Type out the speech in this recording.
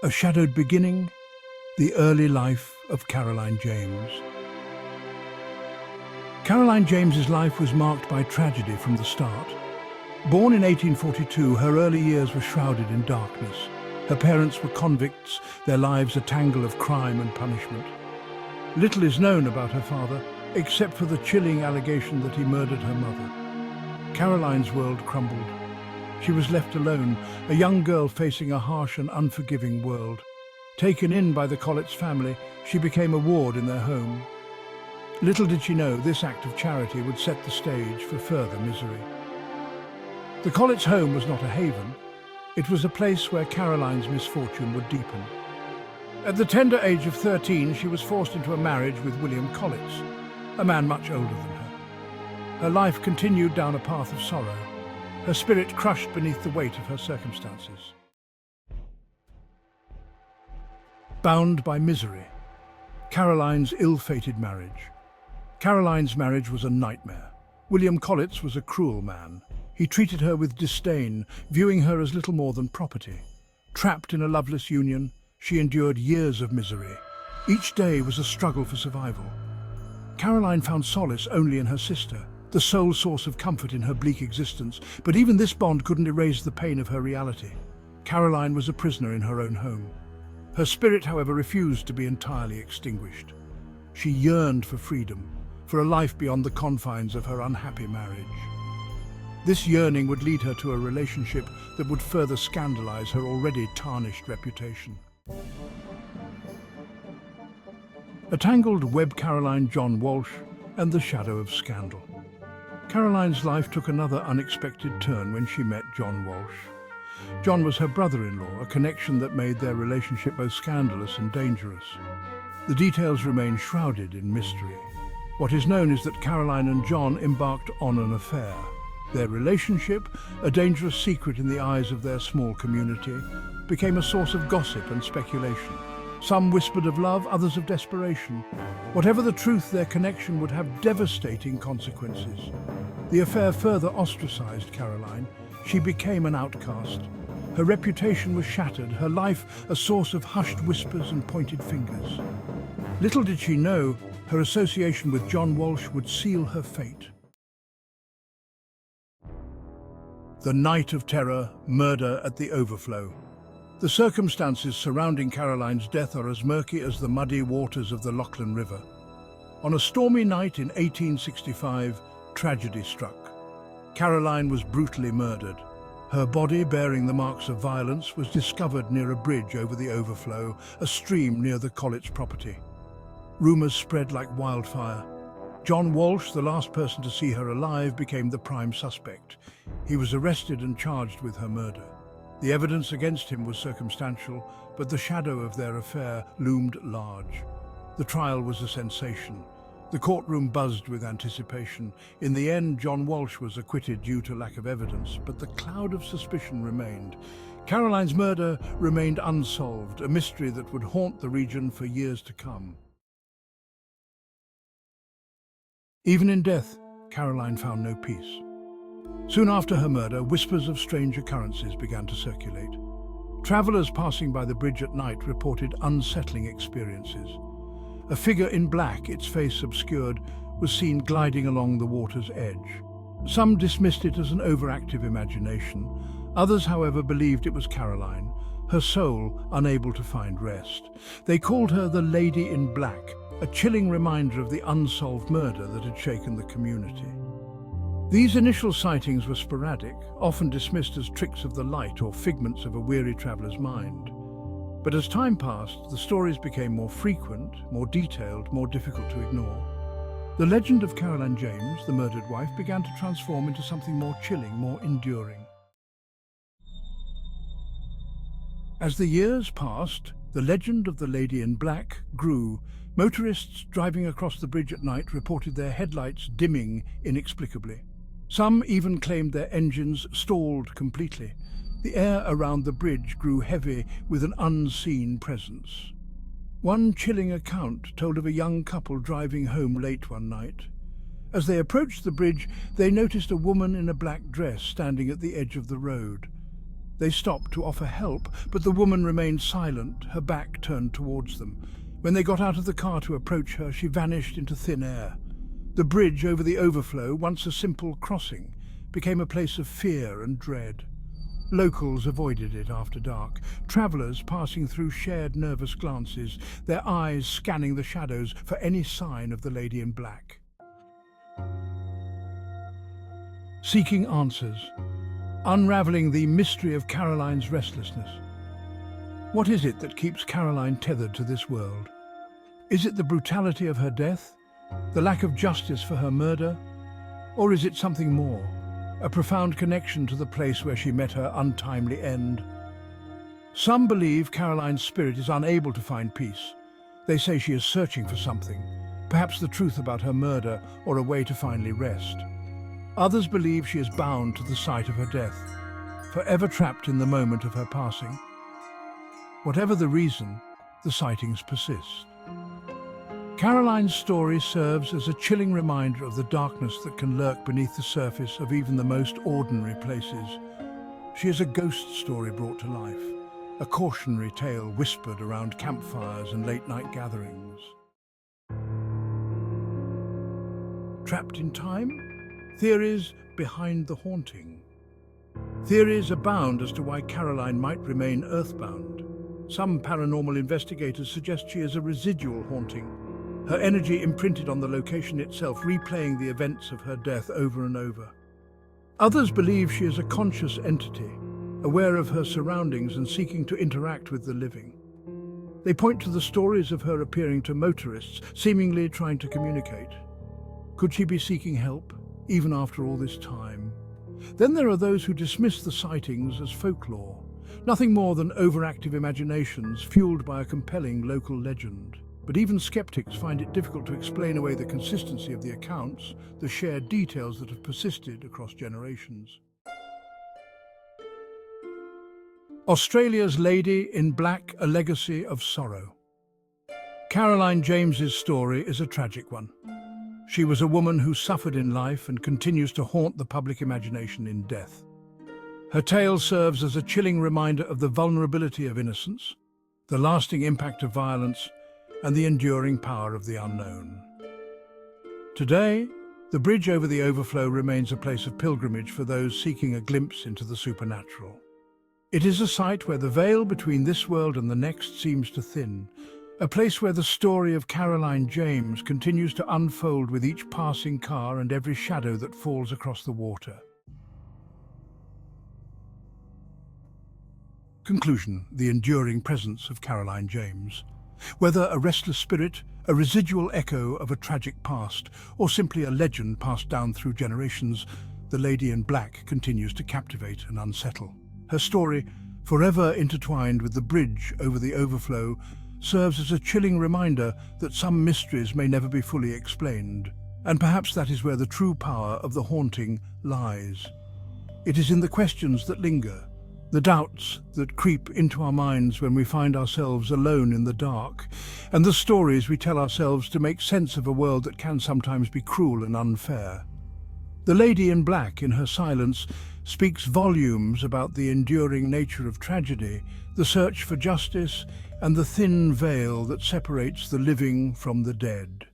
A Shadowed Beginning, the early life of Caroline James. Caroline James's life was marked by tragedy from the start. Born in 1842, her early years were shrouded in darkness. Her parents were convicts, their lives a tangle of crime and punishment. Little is known about her father, except for the chilling allegation that he murdered her mother. Caroline's world crumbled. She was left alone, a young girl facing a harsh and unforgiving world. Taken in by the Colletts family, she became a ward in their home. Little did she know this act of charity would set the stage for further misery. The Colletts' home was not a haven. It was a place where Caroline's misfortune would deepen. At the tender age of 13, she was forced into a marriage with William Colletts, a man much older than her. Her life continued down a path of sorrow, her spirit crushed beneath the weight of her circumstances. Bound by misery, Caroline's ill-fated marriage. Caroline's marriage was a nightmare. William Colletts was a cruel man. He treated her with disdain, viewing her as little more than property. Trapped in a loveless union, she endured years of misery. Each day was a struggle for survival. Caroline found solace only in her sister, the sole source of comfort in her bleak existence, but even this bond couldn't erase the pain of her reality. Caroline was a prisoner in her own home. Her spirit, however, refused to be entirely extinguished. She yearned for freedom, for a life beyond the confines of her unhappy marriage. This yearning would lead her to a relationship that would further scandalize her already tarnished reputation. A tangled web, Caroline, John Walsh, and the shadow of scandal. Caroline's life took another unexpected turn when she met John Walsh. John was her brother-in-law, a connection that made their relationship both scandalous and dangerous. The details remain shrouded in mystery. What is known is that Caroline and John embarked on an affair. Their relationship, a dangerous secret in the eyes of their small community, became a source of gossip and speculation. Some whispered of love, others of desperation. Whatever the truth, their connection would have devastating consequences. The affair further ostracized Caroline. She became an outcast. Her reputation was shattered, her life a source of hushed whispers and pointed fingers. Little did she know, her association with John Walsh would seal her fate. The night of terror, murder at the Overflow. The circumstances surrounding Caroline's death are as murky as the muddy waters of the Lachlan River. On a stormy night in 1865, tragedy struck. Caroline was brutally murdered. Her body, bearing the marks of violence, was discovered near a bridge over the Overflow, a stream near the Colletts' property. Rumours spread like wildfire. John Walsh, the last person to see her alive, became the prime suspect. He was arrested and charged with her murder. The evidence against him was circumstantial, but the shadow of their affair loomed large. The trial was a sensation. The courtroom buzzed with anticipation. In the end, John Walsh was acquitted due to lack of evidence, but the cloud of suspicion remained. Caroline's murder remained unsolved, a mystery that would haunt the region for years to come. Even in death, Caroline found no peace. Soon after her murder, whispers of strange occurrences began to circulate. Travelers passing by the bridge at night reported unsettling experiences. A figure in black, its face obscured, was seen gliding along the water's edge. Some dismissed it as an overactive imagination. Others, however, believed it was Caroline, her soul unable to find rest. They called her the Lady in Black, a chilling reminder of the unsolved murder that had shaken the community. These initial sightings were sporadic, often dismissed as tricks of the light or figments of a weary traveller's mind. But as time passed, the stories became more frequent, more detailed, more difficult to ignore. The legend of Caroline James, the murdered wife, began to transform into something more chilling, more enduring. As the years passed, the legend of the Lady in Black grew. Motorists driving across the bridge at night reported their headlights dimming inexplicably. Some even claimed their engines stalled completely. The air around the bridge grew heavy with an unseen presence. One chilling account told of a young couple driving home late one night. As they approached the bridge, they noticed a woman in a black dress standing at the edge of the road. They stopped to offer help, but the woman remained silent, her back turned towards them. When they got out of the car to approach her, she vanished into thin air. The bridge over the overflow, once a simple crossing, became a place of fear and dread. Locals avoided it after dark, travellers passing through shared nervous glances, their eyes scanning the shadows for any sign of the lady in black. Seeking answers, unravelling the mystery of Caroline's restlessness. What is it that keeps Caroline tethered to this world? Is it the brutality of her death? The lack of justice for her murder? Or is it something more? A profound connection to the place where she met her untimely end? Some believe Caroline's spirit is unable to find peace. They say she is searching for something, perhaps the truth about her murder or a way to finally rest. Others believe she is bound to the site of her death, forever trapped in the moment of her passing. Whatever the reason, the sightings persist. Caroline's story serves as a chilling reminder of the darkness that can lurk beneath the surface of even the most ordinary places. She is a ghost story brought to life, a cautionary tale whispered around campfires and late-night gatherings. Trapped in time? Theories behind the haunting. Theories abound as to why Caroline might remain earthbound. Some paranormal investigators suggest she is a residual haunting, her energy imprinted on the location itself, replaying the events of her death over and over. Others believe she is a conscious entity, aware of her surroundings and seeking to interact with the living. They point to the stories of her appearing to motorists, seemingly trying to communicate. Could she be seeking help, even after all this time? Then there are those who dismiss the sightings as folklore, nothing more than overactive imaginations fueled by a compelling local legend. But even skeptics find it difficult to explain away the consistency of the accounts, the shared details that have persisted across generations. Australia's Lady in Black, a Legacy of Sorrow. Caroline James's story is a tragic one. She was a woman who suffered in life and continues to haunt the public imagination in death. Her tale serves as a chilling reminder of the vulnerability of innocence, the lasting impact of violence, and the enduring power of the unknown. Today, the bridge over the overflow remains a place of pilgrimage for those seeking a glimpse into the supernatural. It is a site where the veil between this world and the next seems to thin, a place where the story of Caroline James continues to unfold with each passing car and every shadow that falls across the water. Conclusion: the enduring presence of Caroline James. Whether a restless spirit, a residual echo of a tragic past, or simply a legend passed down through generations, the Lady in Black continues to captivate and unsettle. Her story, forever intertwined with the bridge over the overflow, serves as a chilling reminder that some mysteries may never be fully explained. And perhaps that is where the true power of the haunting lies. It is in the questions that linger, the doubts that creep into our minds when we find ourselves alone in the dark, and the stories we tell ourselves to make sense of a world that can sometimes be cruel and unfair. The Lady in Black, in her silence, speaks volumes about the enduring nature of tragedy, the search for justice, and the thin veil that separates the living from the dead.